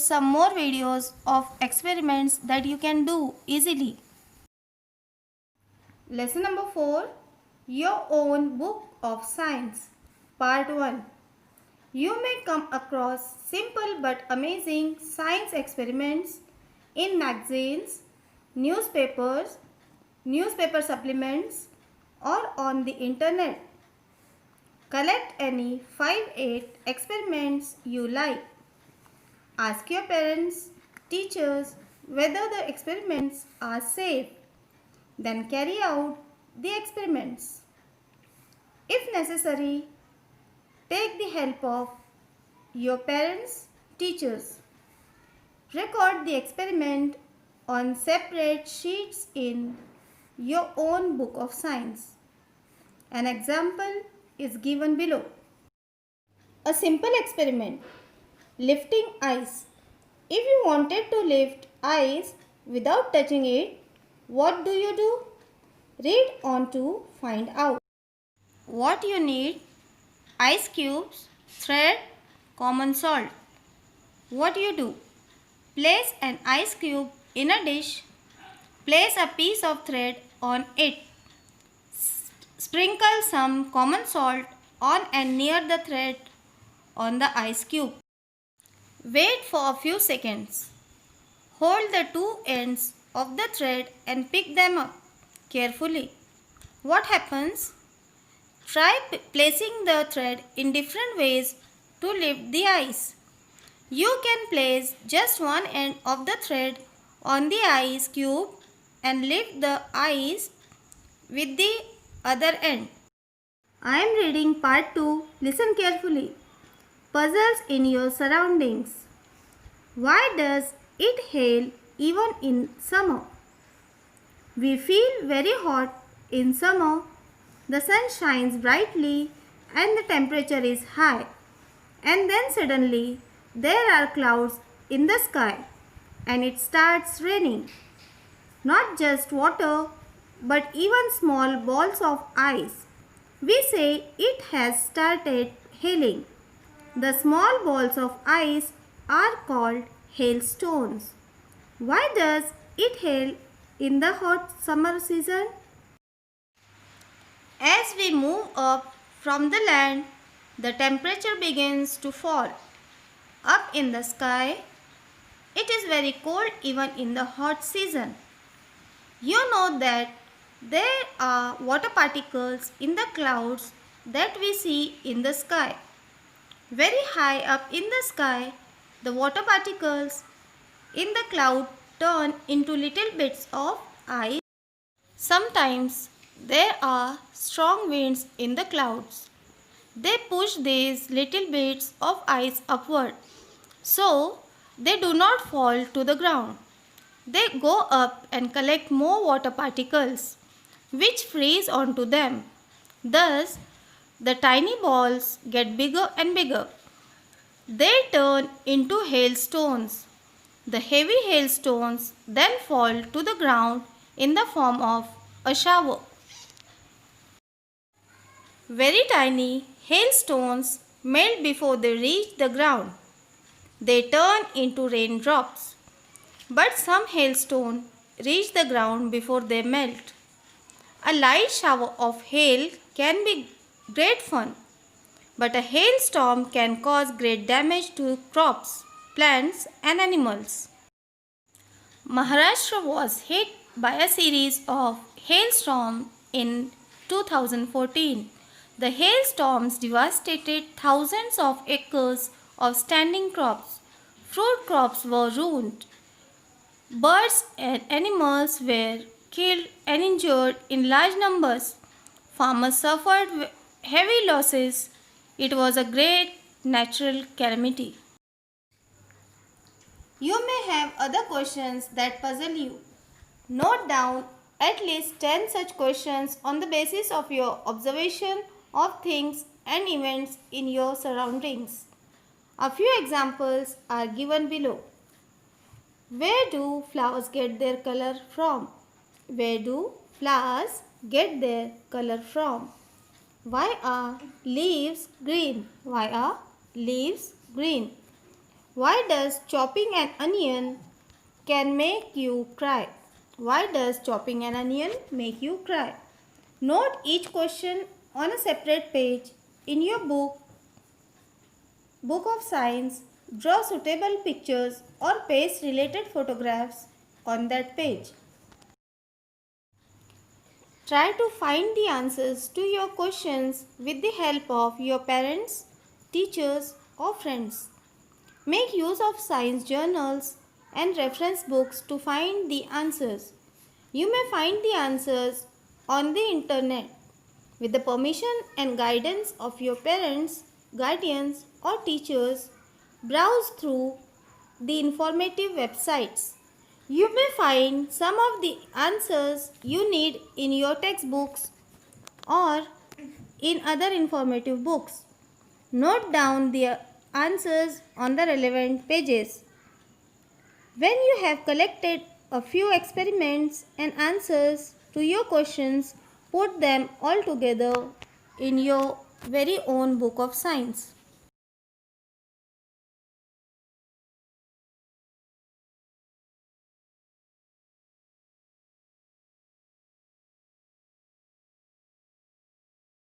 some more videos of experiments that you can do easily. Lesson number 4. Your own book of science. Part 1. You may come across simple but amazing science experiments in magazines, newspapers, newspaper supplements, or on the internet. Collect any 5-8 experiments you like. Ask your parents, teachers whether the experiments are safe. Then carry out the experiments. If necessary, take the help of your parents, teachers. Record the experiment on separate sheets in your own book of science. An example is given below. A simple experiment. Lifting ice. If you wanted to lift ice without touching it, what do you do? Read on to find out. What you need: ice cubes, thread, common salt. What you do? Place an ice cube in a dish. Place a piece of thread on it. Sprinkle some common salt on and near the thread on the ice cube. Wait for a few seconds. Hold the two ends of the thread and pick them up carefully. What happens? Try placing the thread in different ways to lift the ice. You can place just one end of the thread on the ice cube and lift the ice with the other end. I am reading part 2. Listen carefully. Puzzles in your surroundings. Why does it hail even in summer? We feel very hot in summer. The sun shines brightly and the temperature is high. And then suddenly there are clouds in the sky and it starts raining. Not just water, but even small balls of ice. We say it has started hailing. The small balls of ice are called hailstones. Why does it hail in the hot summer season? As we move up from the land, the temperature begins to fall. Up in the sky, it is very cold even in the hot season. You know that there are water particles in the clouds that we see in the sky. Very high up in the sky, the water particles in the cloud turn into little bits of ice. Sometimes there are strong winds in the clouds. They push these little bits of ice upward, so they do not fall to the ground. They go up and collect more water particles, which freeze onto them. Thus, the tiny balls get bigger and bigger. They turn into hailstones. The heavy hailstones then fall to the ground in the form of a shower. Very tiny hailstones melt before they reach the ground. They turn into raindrops. But some hailstones reach the ground before they melt. A light shower of hail can be great fun, but a hailstorm can cause great damage to crops, plants, and animals. Maharashtra was hit by a series of hailstorms in 2014. The hailstorms devastated thousands of acres of standing crops. Fruit crops were ruined. Birds and animals were killed and injured in large numbers. Farmers suffered heavy losses. It was a great natural calamity. You may have other questions that puzzle you. Note down at least 10 such questions on the basis of your observation of things and events in your surroundings. A few examples are given below. Where do flowers get their color from? Where do flowers get their color from? Why are leaves green? Why are leaves green? Why does chopping an onion can make you cry? Why does chopping an onion make you cry? Note each question on a separate page in your book of science. Draw suitable pictures or paste related photographs on that page. Try to find the answers to your questions with the help of your parents, teachers, or friends. Make use of science journals and reference books to find the answers. You may find the answers on the internet. With the permission and guidance of your parents, guardians, or teachers, browse through the informative websites. You may find some of the answers you need in your textbooks or in other informative books. Note down the answers on the relevant pages. When you have collected a few experiments and answers to your questions, put them all together in your very own book of science.